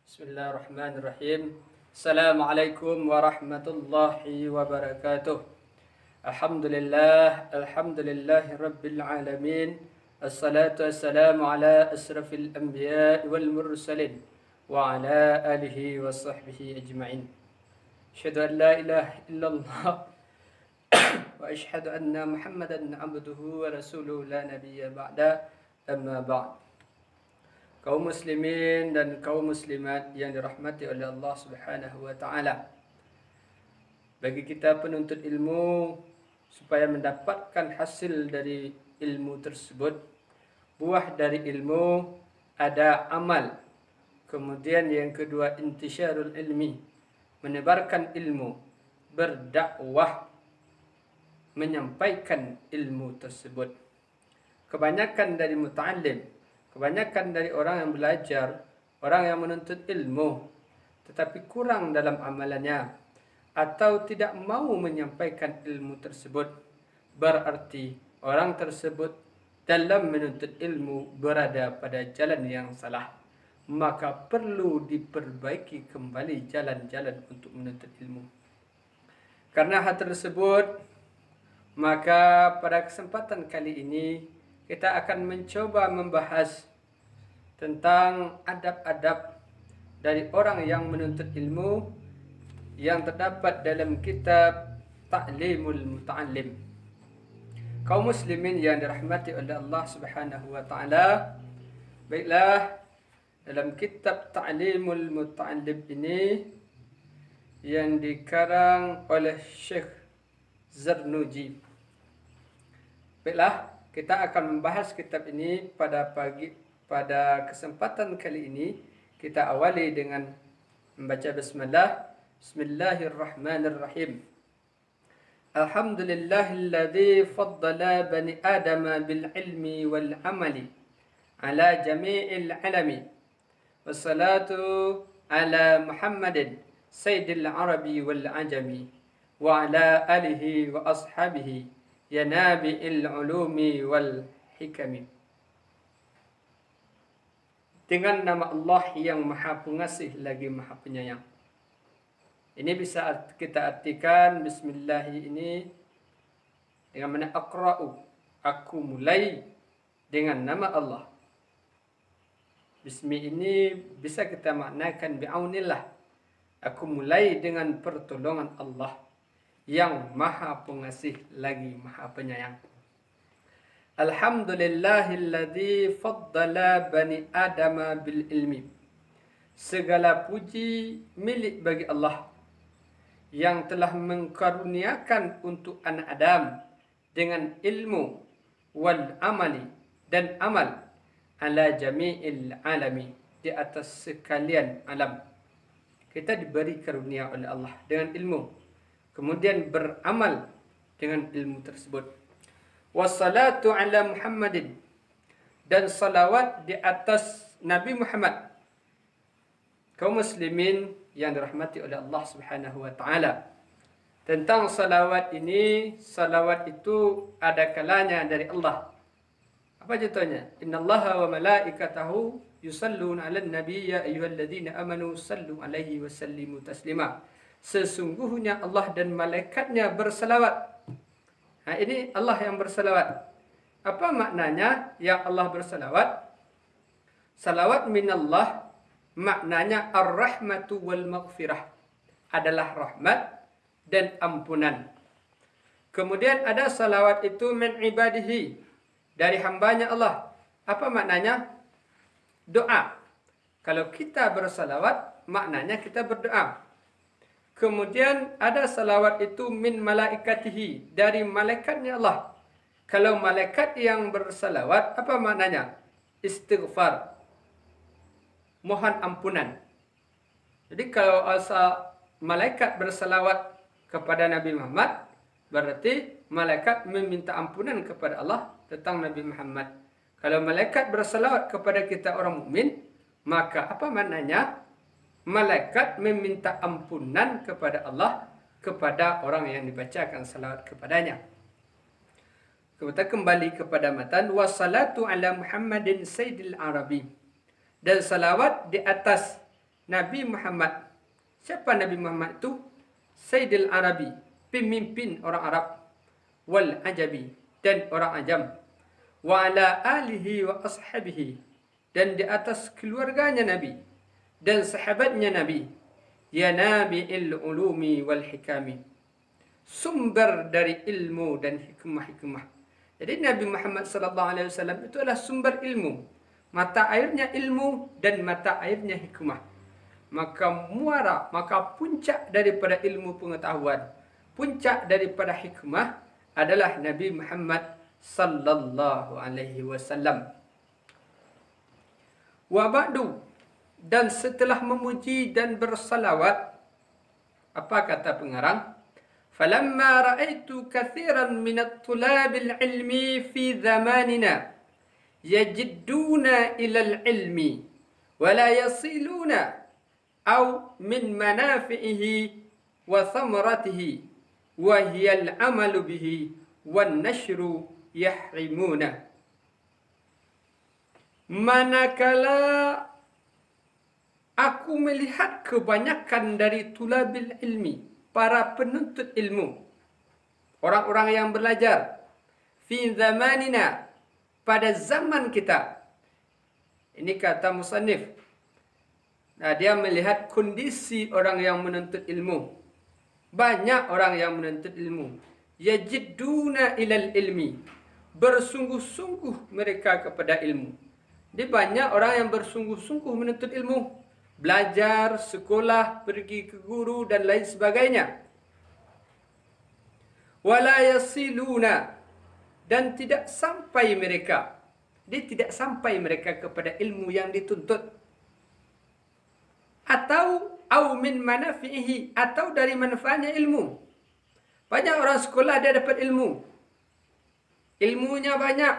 Bismillahirrahmanirrahim. Assalamualaikum warahmatullahi wabarakatuh. Alhamdulillahi rabbil alamin. Assalatu wassalamu ala asrafil anbiya wal mursalin wa ala alihi wa sahbihi ajma'in. Asyhadu an la ilaha illallah wa asyhadu anna Muhammadan abduhu wa rasuluhu la nabiyya ba'da. Amma ba'd. Kaum muslimin dan kaum muslimat yang dirahmati oleh Allah Subhanahu wa taala. Bagi kita penuntut ilmu, supaya mendapatkan hasil dari ilmu tersebut, buah dari ilmu ada amal. Kemudian yang kedua, intisyarul ilmi, menebarkan ilmu, berdakwah, menyampaikan ilmu tersebut. Kebanyakan dari muta'allim, kebanyakan dari orang yang belajar, orang yang menuntut ilmu, tetapi kurang dalam amalannya, atau tidak mau menyampaikan ilmu tersebut, berarti orang tersebut dalam menuntut ilmu berada pada jalan yang salah. Maka perlu diperbaiki kembali jalan-jalan untuk menuntut ilmu. Karena hal tersebut, maka pada kesempatan kali ini kita akan mencoba membahas tentang adab-adab dari orang yang menuntut ilmu yang terdapat dalam kitab Ta'limul Muta'allim. Kaum muslimin yang dirahmati oleh Allah Subhanahu wa taala, baiklah, dalam kitab Ta'limul Muta'allim ini yang dikarang oleh Syekh Zarnuji. Baiklah, kita akan membahas kitab ini pada kesempatan kali ini. Kita awali dengan membaca bismillah. Bismillahirrahmanirrahim. Alhamdulillahilladzi faddala bani adama bil ilmi wal amali ala jami'il alami. Wassalatu ala Muhammadin sayyidil arabi wal ajami wa ala alihi wa ashabihi ya nabi'il ulumi wal hikami. Dengan nama Allah yang Maha Pengasih lagi Maha Penyayang. Ini bisa kita artikan bismillah ini dengan mana aqra'u, aku mulai dengan nama Allah. Bismi ini bisa kita maknakan bi'aunillah, aku mulai dengan pertolongan Allah yang Maha Pengasih lagi Maha Penyayang. Alhamdulillahilladzi faddala bani adama bil ilmi. Segala puji milik bagi Allah yang telah mengkaruniakan untuk anak Adam dengan ilmu wal amali dan amal ala jami'il alami, di atas sekalian alam. Kita diberi karunia oleh Allah dengan ilmu, kemudian beramal dengan ilmu tersebut. Wassalatu ala Muhammadin, dan salawat di atas Nabi Muhammad. Kaum muslimin yang dirahmati oleh Allah Subhanahu wa taala, tentang salawat ini, salawat itu ada kalanya dari Allah. Apa contohnya? Innallaha wa malaikatahu yusalluna 'alan nabiy ya ayyuhalladzina amanu sallu 'alaihi wa sallimu taslima. Sesungguhnya Allah dan malaikatnya bersalawat. Nah, ini Allah yang bersalawat. Apa maknanya yang Allah bersalawat? Salawat minallah maknanya ar-rahmatu wal maghfirah, adalah rahmat dan ampunan. Kemudian ada salawat itu min ibadihi, dari hambanya Allah. Apa maknanya? Doa. Kalau kita bersalawat, maknanya kita berdoa. Kemudian ada salawat itu min malaikatihi, dari malaikatnya Allah. Kalau malaikat yang bersalawat, apa maknanya? Istighfar, mohon ampunan. Jadi kalau malaikat bersalawat kepada Nabi Muhammad, berarti malaikat meminta ampunan kepada Allah tentang Nabi Muhammad. Kalau malaikat bersalawat kepada kita orang mukmin, maka apa maknanya? Malaikat meminta ampunan kepada Allah kepada orang yang dibacakan salawat kepadanya. Kita kembali kepada matan. Wassalatu ala Muhammadin sayyidil arabi. Dan salawat di atas Nabi Muhammad. Siapa Nabi Muhammad itu? Sayyidil Arabi, pemimpin orang Arab, wal ajabi, dan orang ajam, wa ala alihi wa ashabihi, dan di atas keluarganya Nabi dan sahabatnya Nabi, ya nabi'il ulumi wal hikami, sumber dari ilmu dan hikmah-hikmah. Jadi Nabi Muhammad sallallahu alaihi wasallam itu adalah sumber ilmu, mata airnya ilmu dan mata airnya hikmah. Maka muara, maka puncak daripada ilmu pengetahuan, puncak daripada hikmah adalah Nabi Muhammad sallallahu alaihi wasallam. Wa ba'du, dan setelah memuji dan bersalawat, apa kata pengarang? Falamma ra'aitu kathiran min at-tulab al-ilmi fi zamanina yajidduna ila al-ilmi wa la yasiluna aw min manafi'ihi wa thamaratihi wa hiya al-amalu bihi wan nashru yahrimuna. Manakala aku melihat kebanyakan dari tulabil ilmi, para penuntut ilmu, orang-orang yang belajar, fi zamanina, pada zaman kita. Ini kata musannif. Nah, dia melihat kondisi orang yang menuntut ilmu. Banyak orang yang menuntut ilmu. Yajidduna ilal ilmi, bersungguh-sungguh mereka kepada ilmu. Jadi banyak orang yang bersungguh-sungguh menuntut ilmu. Belajar, sekolah, pergi ke guru dan lain sebagainya. Wala yasiluna, dan tidak sampai mereka. Dia tidak sampai mereka kepada ilmu yang dituntut. Atau min manafihi, atau dari manfaatnya ilmu. Banyak orang sekolah dia dapat ilmu. Ilmunya banyak.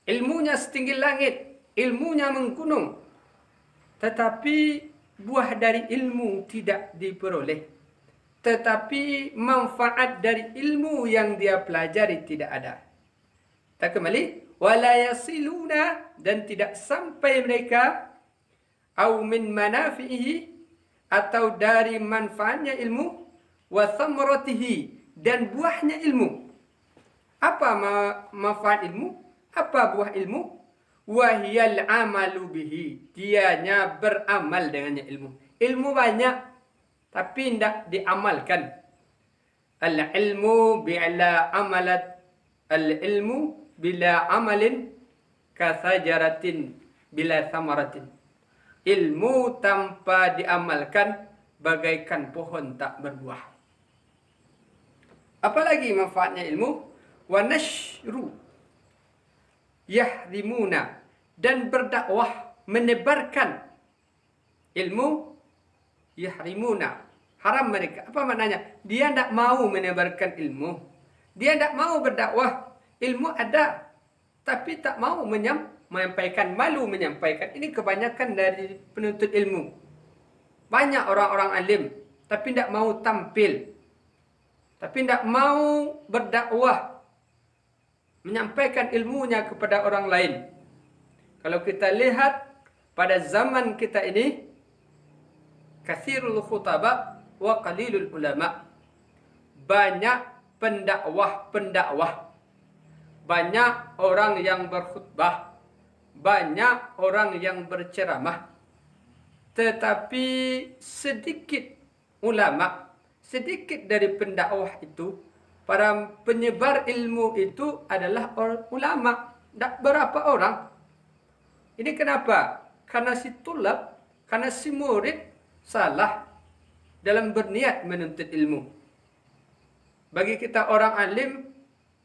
Ilmunya setinggi langit. Ilmunya menggunung. Tetapi buah dari ilmu tidak diperoleh. Tetapi manfaat dari ilmu yang dia pelajari tidak ada. Tak kembali. Wala yasiluna, dan tidak sampai mereka au min manafihi, atau dari manfaatnya ilmu, wa thamaratihi, dan buahnya ilmu. Apa manfaat ilmu? Apa buah ilmu? Wa hiyal amalu bihi, dianya beramal dengannya ilmu. Ilmu banyak tapi tidak diamalkan. Al ilmu bila amalat, al ilmu bila amalin kasajaratin bila thamaratin. Ilmu tanpa diamalkan bagaikan pohon tak berbuah. Apalagi manfaatnya ilmu? Wa nashru yahrimuna, dan berdakwah, menebarkan ilmu. Yahrimuna, haram mereka. Apa maknanya? Dia tidak mau menebarkan ilmu. Dia tidak mau berdakwah. Ilmu ada, tapi tak mau menyampaikan, malu menyampaikan. Ini kebanyakan dari penuntut ilmu. Banyak orang-orang alim, tapi tidak mau tampil. Tapi tidak mau berdakwah, menyampaikan ilmunya kepada orang lain. Kalau kita lihat pada zaman kita ini, kathirul khutaba wa qalilul ulama. Banyak pendakwah. Banyak orang yang berkhutbah, banyak orang yang berceramah, tetapi sedikit ulama, sedikit dari pendakwah itu, para penyebar ilmu itu adalah ulama, tak berapa orang. Ini kenapa? Karena si tulab, karena si murid salah dalam berniat menuntut ilmu. Bagi kita orang alim,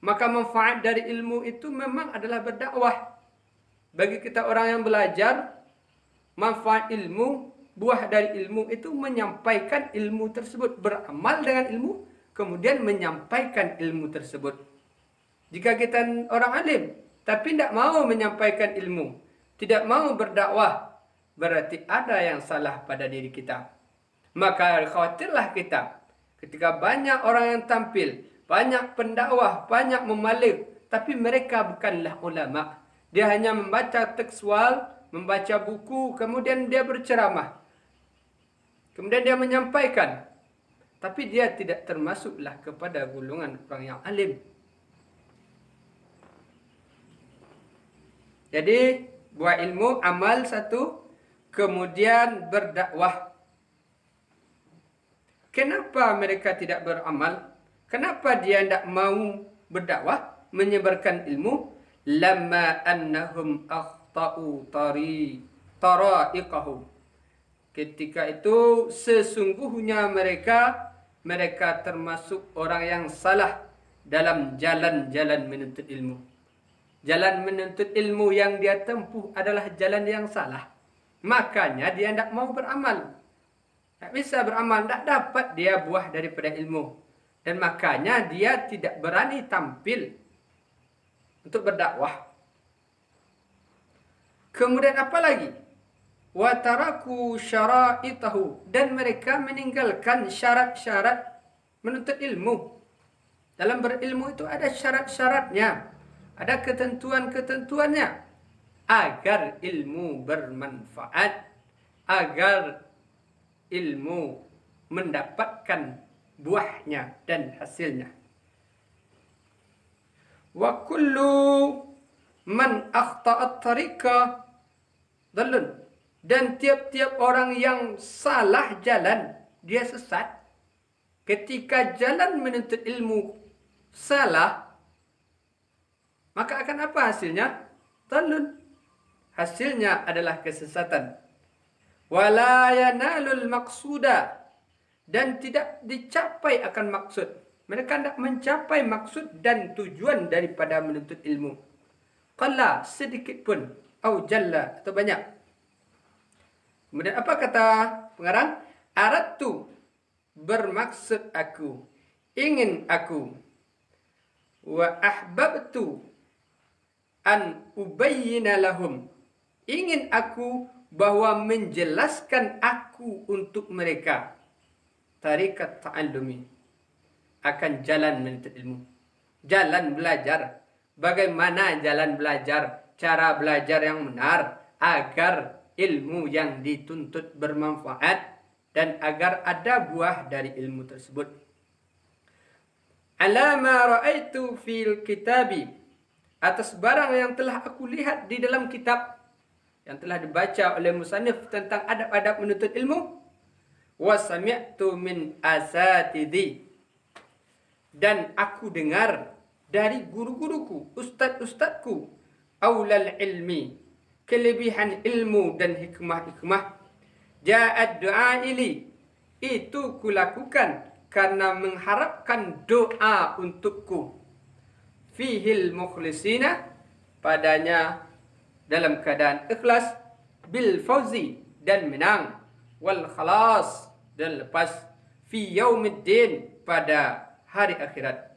maka manfaat dari ilmu itu memang adalah berdakwah. Bagi kita orang yang belajar, manfaat ilmu, buah dari ilmu itu menyampaikan ilmu tersebut. Beramal dengan ilmu, kemudian menyampaikan ilmu tersebut. Jika kita orang alim, tapi tidak mau menyampaikan ilmu, tidak mau berdakwah, berarti ada yang salah pada diri kita. Maka khawatirlah kita, ketika banyak orang yang tampil, banyak pendakwah, banyak memalik, tapi mereka bukanlah ulama. Dia hanya membaca tekstual, membaca buku, kemudian dia berceramah. Kemudian dia menyampaikan, tapi dia tidak termasuklah kepada golongan orang yang alim. Jadi buat ilmu, amal satu, kemudian berdakwah. Kenapa mereka tidak beramal? Kenapa dia tidak mau berdakwah, menyebarkan ilmu? Lamma annahum akhta'u tara'iqahum. Ketika itu sesungguhnya mereka termasuk orang yang salah dalam jalan-jalan menuntut ilmu. Jalan menuntut ilmu yang dia tempuh adalah jalan yang salah. Makanya dia tidak mau beramal. Tak bisa beramal, tak dapat dia buah daripada ilmu. Dan makanya dia tidak berani tampil untuk berdakwah. Kemudian apa lagi? Wa taraku syara'itahu, dan mereka meninggalkan syarat-syarat menuntut ilmu. Dalam berilmu itu ada syarat-syaratnya, ada ketentuan-ketentuannya agar ilmu bermanfaat, agar ilmu mendapatkan buahnya dan hasilnya. Wa kullu man akhta'at tariqa dallun, dan tiap-tiap orang yang salah jalan, dia sesat. Ketika jalan menuntut ilmu salah, maka akan apa hasilnya? Dallun. Hasilnya adalah kesesatan. Wala yanalul maqsuda, dan tidak dicapai akan maksud. Mereka tidak mencapai maksud dan tujuan daripada menuntut ilmu. Qalla, sedikit pun, au jalla, atau banyak. Kemudian apa kata pengarang? Aradtu, bermaksud aku, ingin aku. Wa ahbabtu an ubayyina lahum, ingin aku bahwa menjelaskan aku untuk mereka tariqat ta'allumi, akan jalan menuntut ilmu, jalan belajar. Bagaimana jalan belajar, cara belajar yang benar agar ilmu yang dituntut bermanfaat dan agar ada buah dari ilmu tersebut. Ala ma ra'aitu fil kitabi, atas barang yang telah aku lihat di dalam kitab yang telah dibaca oleh musannif tentang adab-adab menuntut ilmu. Wa sami'tu min asatidhi, dan aku dengar dari guru-guruku, ustaz-ustazku, aulal ilmi, kelebihan ilmu dan hikmah-hikmah. Ja'ad du'aili, itu kulakukan karena mengharapkan doa untukku. Fihil mukhlisina, padanya dalam keadaan ikhlas, bil fauzi, dan menang, wal khalas, dan lepas, fi yaumiddin, pada hari akhirat.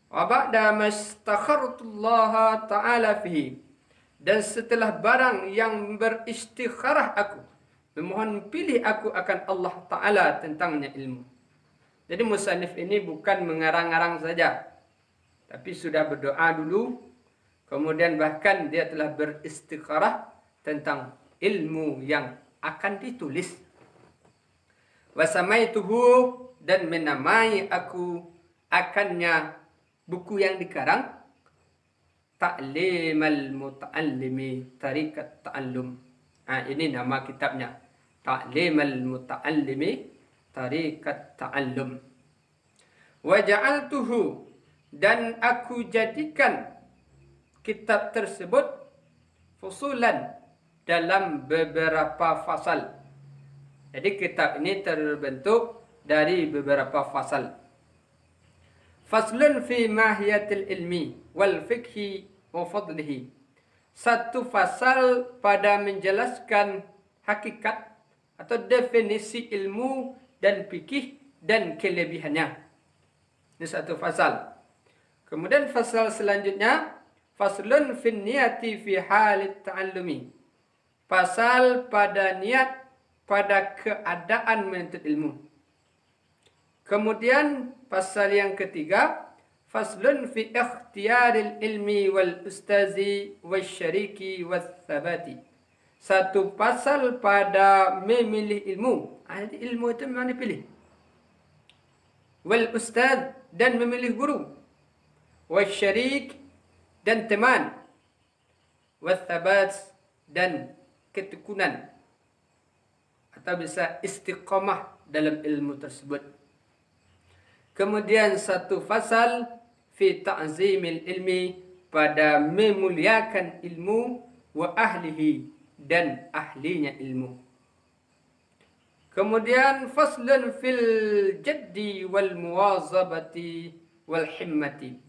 Wa ba'da mastakhartullaha ta'ala fihi, dan setelah barang yang beristikharah aku, memohon pilih aku akan Allah Ta'ala tentangnya ilmu. Jadi musannif ini bukan mengarang-arang saja, tapi sudah berdoa dulu, kemudian bahkan dia telah beristikharah tentang ilmu yang akan ditulis. Wasamaituhu, dan menamai aku akannya buku yang dikarang, Ta'limal Muta'allimi Tariqat Ta'allum. Ini nama kitabnya, Ta'limal Muta'allimi Tariqat Ta'allum. Wa ja'altuhu, dan aku jadikan kitab tersebut fusulan, dalam beberapa fasal. Jadi kitab ini terbentuk dari beberapa fasal. Faslun fi mahiyatil ilmi wal fiqhi wa fadlihi. Satu fasal pada menjelaskan hakikat atau definisi ilmu dan fikih dan kelebihannya. Ini satu fasal. Kemudian fasal selanjutnya, faslun fi niyati fi halit ta'allumi. Fasal pada niat pada keadaan menuntut ilmu. Kemudian pasal yang ketiga, faslun fi ikhtiyaril ilmi wal ustazi wal syariki wal thabati. Satu pasal pada memilih ilmu. Jadi ilmu itu memang dipilih. Wal ustaz, dan memilih guru. Wal syarik, dan teman. Wal thabat, dan ketekunan. Atau bisa istiqamah dalam ilmu tersebut. Kemudian satu fasal fi ta'zimil ilmi, pada memuliakan ilmu, wa ahlihi, dan ahlinya ilmu. Kemudian faslun fil jaddi wal muwazabati wal himmati.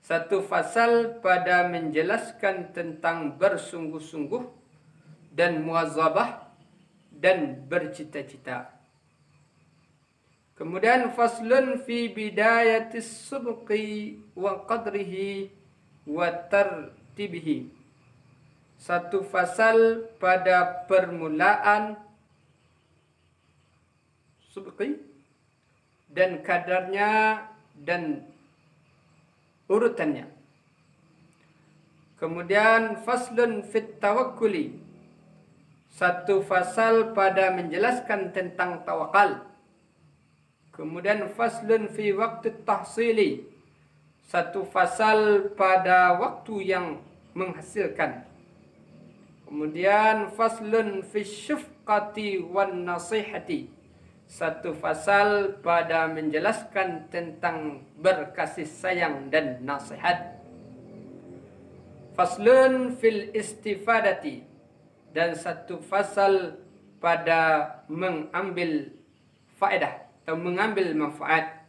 Satu fasal pada menjelaskan tentang bersungguh-sungguh dan muwazabah dan bercita-cita. Kemudian faslun fi bidayatis subqi wa qadrihi wa tartibihi. Satu fasal pada permulaan subqi dan kadarnya dan urutannya. Kemudian faslun fit tawakkuli. Satu fasal pada menjelaskan tentang tawakal. Kemudian faslun fi waktu tahsili. Satu fasal pada waktu yang menghasilkan. Kemudian faslun fi syufqati wan nasihati. Satu fasal pada menjelaskan tentang berkasih sayang dan nasihat. Faslun fil istifadati. Dan satu fasal pada mengambil faedah atau mengambil manfaat.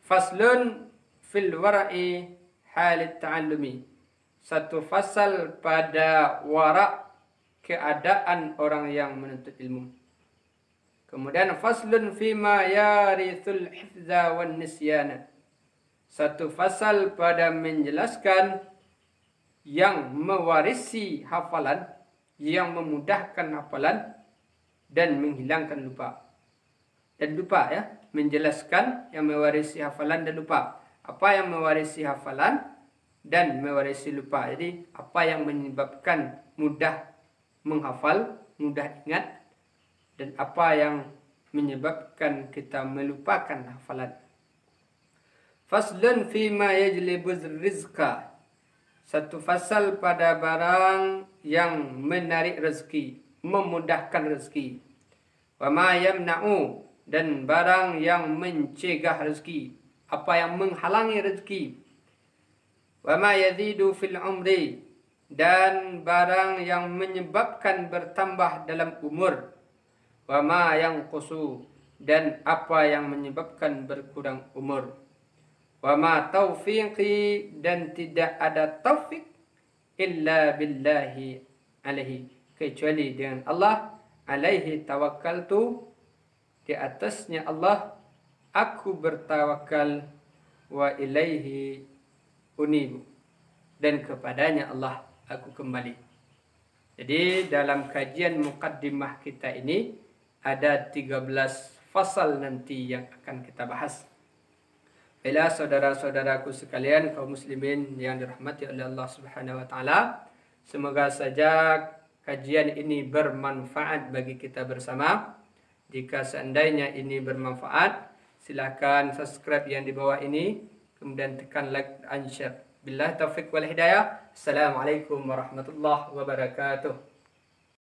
Faslun fil wara'i halit ta'allumi. Satu fasal pada wara', keadaan orang yang menuntut ilmu. Kemudian faslun fima yarithul hifza wan nisyana. Satu fasal pada menjelaskan yang mewarisi hafalan, yang memudahkan hafalan dan menghilangkan lupa. Dan lupa ya, menjelaskan yang mewarisi hafalan dan lupa. Apa yang mewarisi hafalan dan mewarisi lupa. Jadi apa yang menyebabkan mudah menghafal, mudah ingat, dan apa yang menyebabkan kita melupakan hafalan. Faslun fima yajlibuz rizqa. Satu fasal pada barang yang menarik rezeki, memudahkan rezeki. Wa ma yamna'u, dan barang yang mencegah rezeki, apa yang menghalangi rezeki. Wa ma yazidu fil umri, dan barang yang menyebabkan bertambah dalam umur. Wa ma yanqusu, dan apa yang menyebabkan berkurang umur. Wa ma taufiqi, dan tidak ada taufik illa billahi alaihi, kecuali dengan Allah. Alaihi tawakkaltu, di atasnya Allah aku bertawakal. Wa ilaihi unibu, dan kepadanya Allah aku kembali. Jadi dalam kajian muqaddimah kita ini ada 13 fasal nanti yang akan kita bahas. Bila saudara-saudaraku sekalian, kaum muslimin yang dirahmati oleh Allah Subhanahu wa taala, semoga saja kajian ini bermanfaat bagi kita bersama. Jika seandainya ini bermanfaat, silakan subscribe yang di bawah ini, kemudian tekan like dan share. Billahi taufiq wal hidayah. Assalamualaikum warahmatullahi wabarakatuh.